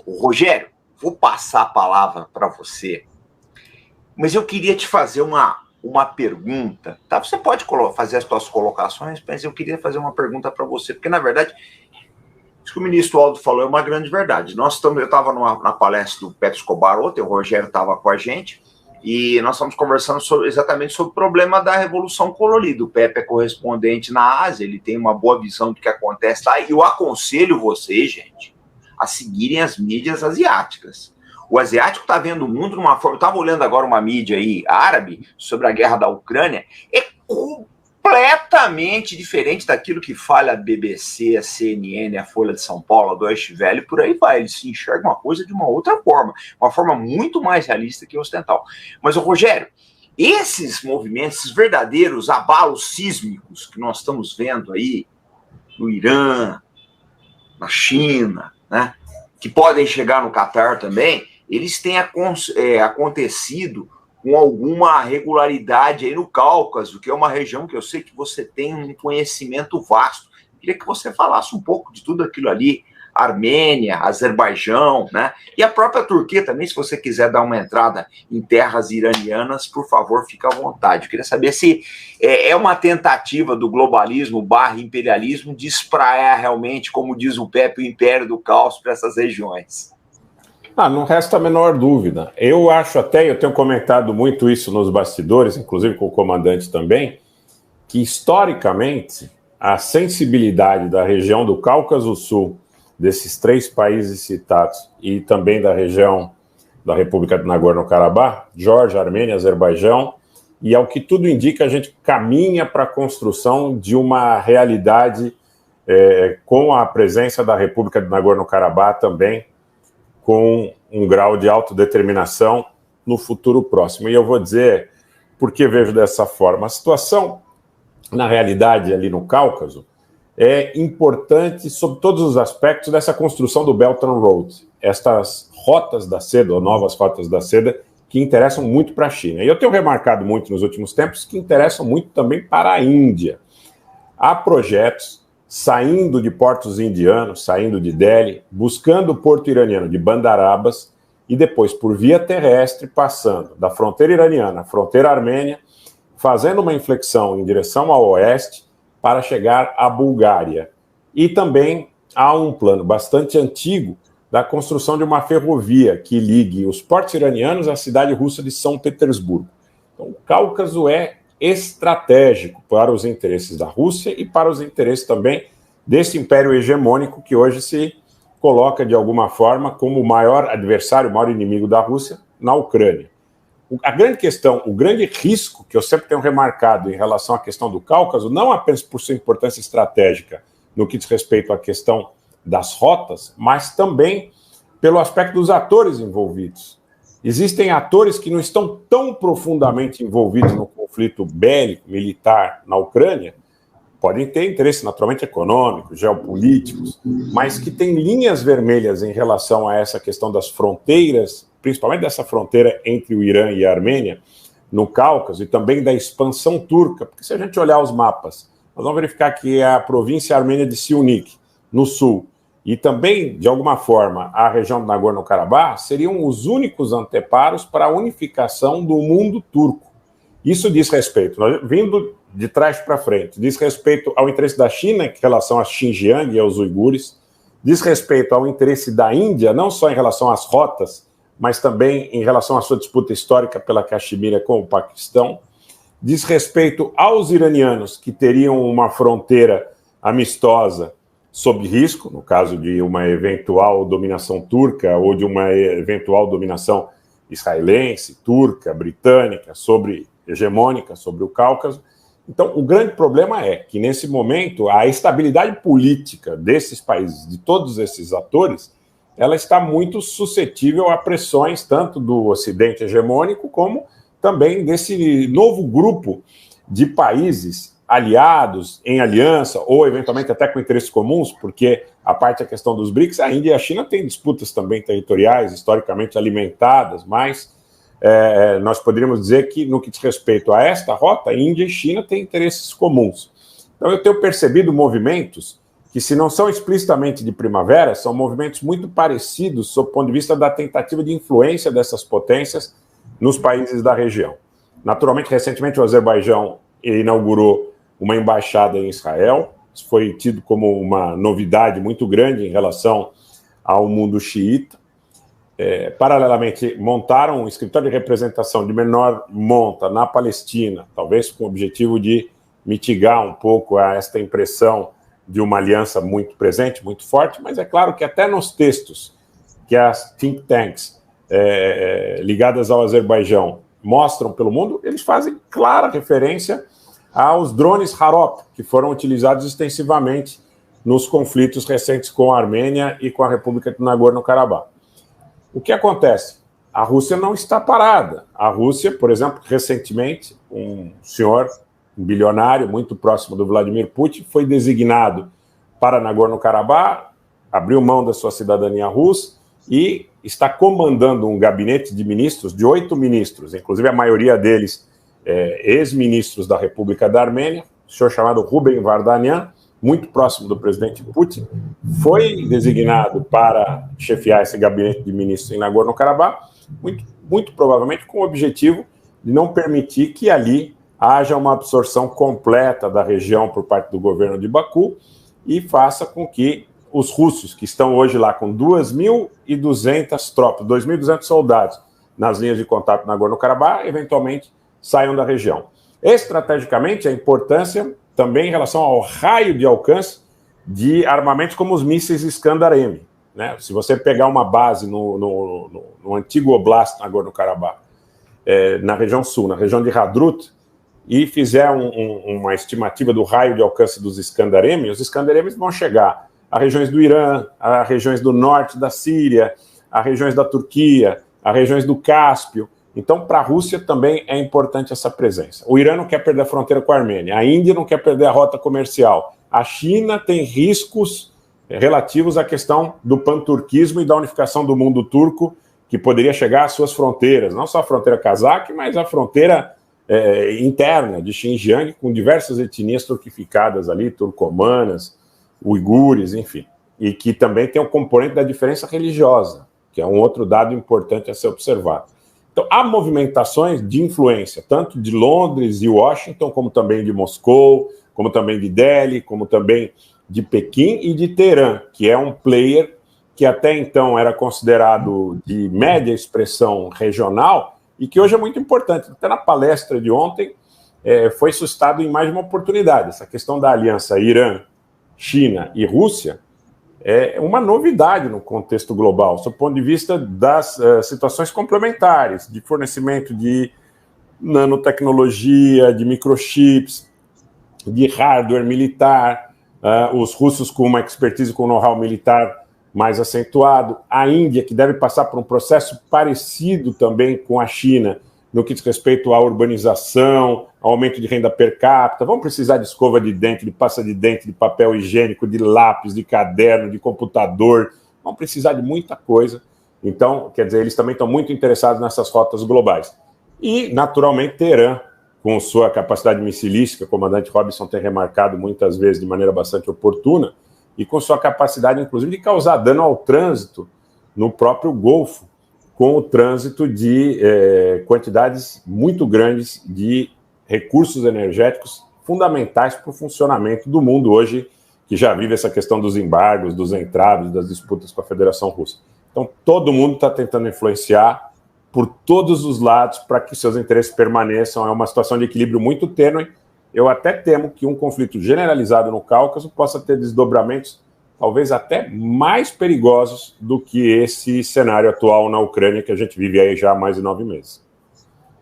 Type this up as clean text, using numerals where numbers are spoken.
Rogério, vou passar a palavra para você, mas eu queria te fazer uma pergunta. Tá? Você pode fazer as suas colocações, mas eu queria fazer uma pergunta para você, porque, na verdade, isso que o ministro Aldo falou é uma grande verdade. Eu estava na palestra do Pepe Escobar ontem, o Rogério estava com a gente, e nós estamos conversando exatamente sobre o problema da Revolução Colorida. O Pepe é correspondente na Ásia, ele tem uma boa visão do que acontece lá, e eu aconselho vocês, gente, a seguirem as mídias asiáticas. O asiático está vendo o mundo de uma forma... Eu estava olhando agora uma mídia aí árabe sobre a guerra da Ucrânia, é completamente diferente daquilo que fala a BBC, a CNN, a Folha de São Paulo, a Deutsche Welle, por aí vai. Eles se enxergam uma coisa de uma outra forma, uma forma muito mais realista que ocidental. Mas, Rogério, esses movimentos, esses verdadeiros abalos sísmicos que nós estamos vendo aí no Irã, na China, né, que podem chegar no Catar também, eles têm acontecido com alguma regularidade aí no Cáucaso, que é uma região que eu sei que você tem um conhecimento vasto. Queria que você falasse um pouco de tudo aquilo ali, Armênia, Azerbaijão, né? E a própria Turquia também, se você quiser dar uma entrada em terras iranianas, por favor, fica à vontade. Eu queria saber se é uma tentativa do globalismo / imperialismo de espraiar realmente, como diz o Pepe, o império do caos para essas regiões. Não resta a menor dúvida. Eu acho até, eu tenho comentado muito isso nos bastidores, inclusive com o comandante também, que historicamente a sensibilidade da região do Cáucaso Sul, desses 3 países citados, e também da região da República do Nagorno-Karabakh, Geórgia, Armênia, Azerbaijão, e ao que tudo indica, a gente caminha para a construção de uma realidade com a presença da República do Nagorno-Karabakh também, com um grau de autodeterminação no futuro próximo. E eu vou dizer por que vejo dessa forma. A situação, na realidade, ali no Cáucaso, é importante sob todos os aspectos dessa construção do Belt and Road, estas rotas da seda, ou novas rotas da seda, que interessam muito para a China. E eu tenho remarcado muito nos últimos tempos que interessam muito também para a Índia. Há projetos saindo de portos indianos, saindo de Delhi, buscando o porto iraniano de Bandar Abbas e depois por via terrestre, passando da fronteira iraniana à fronteira armênia, fazendo uma inflexão em direção ao oeste para chegar à Bulgária. E também há um plano bastante antigo da construção de uma ferrovia que ligue os portos iranianos à cidade russa de São Petersburgo. Então, o Cáucaso é estratégico para os interesses da Rússia e para os interesses também desse império hegemônico que hoje se coloca, de alguma forma, como o maior adversário, o maior inimigo da Rússia na Ucrânia. A grande questão, o grande risco que eu sempre tenho remarcado em relação à questão do Cáucaso, não apenas por sua importância estratégica no que diz respeito à questão das rotas, mas também pelo aspecto dos atores envolvidos. Existem atores que não estão tão profundamente envolvidos no conflito bélico, militar na Ucrânia, podem ter interesse naturalmente econômico, geopolíticos, mas que têm linhas vermelhas em relação a essa questão das fronteiras, principalmente dessa fronteira entre o Irã e a Armênia, no Cáucaso, e também da expansão turca, porque se a gente olhar os mapas, nós vamos verificar que a província armênia de Siunik, no sul, e também, de alguma forma, a região do Nagorno-Karabakh seriam os únicos anteparos para a unificação do mundo turco. Isso diz respeito, vindo de trás para frente, diz respeito ao interesse da China em relação a Xinjiang e aos uigures, diz respeito ao interesse da Índia, não só em relação às rotas, mas também em relação à sua disputa histórica pela Caxemira com o Paquistão, diz respeito aos iranianos que teriam uma fronteira amistosa sob risco, no caso de uma eventual dominação turca ou de uma eventual dominação israelense, turca, britânica, hegemônica sobre o Cáucaso. Então, o grande problema é que, nesse momento, a estabilidade política desses países, de todos esses atores, ela está muito suscetível a pressões tanto do Ocidente hegemônico como também desse novo grupo de países aliados, em aliança, ou eventualmente até com interesses comuns, porque a parte da questão dos BRICS, a Índia e a China têm disputas também territoriais, historicamente alimentadas, mas nós poderíamos dizer que, no que diz respeito a esta rota, Índia e China têm interesses comuns. Então, eu tenho percebido movimentos que, se não são explicitamente de primavera, são movimentos muito parecidos sob o ponto de vista da tentativa de influência dessas potências nos países da região. Naturalmente, recentemente o Azerbaijão inaugurou uma embaixada em Israel. Isso foi tido como uma novidade muito grande em relação ao mundo xiita. Paralelamente, montaram um escritório de representação de menor monta na Palestina, talvez com o objetivo de mitigar um pouco esta impressão de uma aliança muito presente, muito forte, mas é claro que até nos textos que as think tanks ligadas ao Azerbaijão mostram pelo mundo, eles fazem clara referência aos drones Harop, que foram utilizados extensivamente nos conflitos recentes com a Armênia e com a República de Nagorno-Karabakh. O que acontece? A Rússia não está parada. A Rússia, por exemplo, recentemente, um senhor, um bilionário muito próximo do Vladimir Putin, foi designado para Nagorno-Karabakh, abriu mão da sua cidadania russa e está comandando um gabinete de ministros, de 8 ministros, inclusive a maioria deles ex-ministros da República da Armênia, um senhor chamado Ruben Vardanyan, muito próximo do presidente Putin, foi designado para chefiar esse gabinete de ministros em Nagorno-Karabakh, muito provavelmente com o objetivo de não permitir que ali haja uma absorção completa da região por parte do governo de Baku e faça com que os russos, que estão hoje lá com 2.200 tropas, 2.200 soldados nas linhas de contato na Nagorno-Karabakh, eventualmente saiam da região. Estrategicamente, a importância também em relação ao raio de alcance de armamentos como os mísseis Iskander-M, né? Se você pegar uma base no antigo Oblast Nagorno-Karabakh, na região sul, na região de Hadrut, e fizer uma estimativa do raio de alcance dos Iskander-M, os Iskander-M vão chegar a regiões do Irã, a regiões do norte da Síria, a regiões da Turquia, a regiões do Cáspio. Então, para a Rússia também é importante essa presença. O Irã não quer perder a fronteira com a Armênia, a Índia não quer perder a rota comercial, a China tem riscos relativos à questão do panturquismo e da unificação do mundo turco, que poderia chegar às suas fronteiras, não só a fronteira cazaque, mas a fronteira interna de Xinjiang, com diversas etnias turquificadas ali, turcomanas, uigures, enfim, e que também tem um componente da diferença religiosa, que é um outro dado importante a ser observado. Então, há movimentações de influência, tanto de Londres e Washington, como também de Moscou, como também de Delhi, como também de Pequim e de Teherã, que é um player que até então era considerado de média expressão regional e que hoje é muito importante. Até na palestra de ontem foi suscitado em mais de uma oportunidade. Essa questão da aliança Irã, China e Rússia é uma novidade no contexto global, sob o ponto de vista das situações complementares, de fornecimento de nanotecnologia, de microchips, de hardware militar, os russos com uma expertise, com know-how militar mais acentuado, a Índia, que deve passar por um processo parecido também com a China, no que diz respeito à urbanização, ao aumento de renda per capita. Vão precisar de escova de dente, de pasta de dente, de papel higiênico, de lápis, de caderno, de computador. Vão precisar de muita coisa. Então, quer dizer, eles também estão muito interessados nessas rotas globais. E, naturalmente, Teherã, com sua capacidade missilística, o comandante Robinson tem remarcado muitas vezes de maneira bastante oportuna, e com sua capacidade, inclusive, de causar dano ao trânsito no próprio Golfo, com o trânsito de quantidades muito grandes de recursos energéticos fundamentais para o funcionamento do mundo hoje, que já vive essa questão dos embargos, dos entraves, das disputas com a Federação Russa. Então, todo mundo está tentando influenciar por todos os lados para que seus interesses permaneçam. É uma situação de equilíbrio muito tênue. Eu até temo que um conflito generalizado no Cáucaso possa ter desdobramentos talvez até mais perigosos do que esse cenário atual na Ucrânia que a gente vive aí já há mais de 9 meses.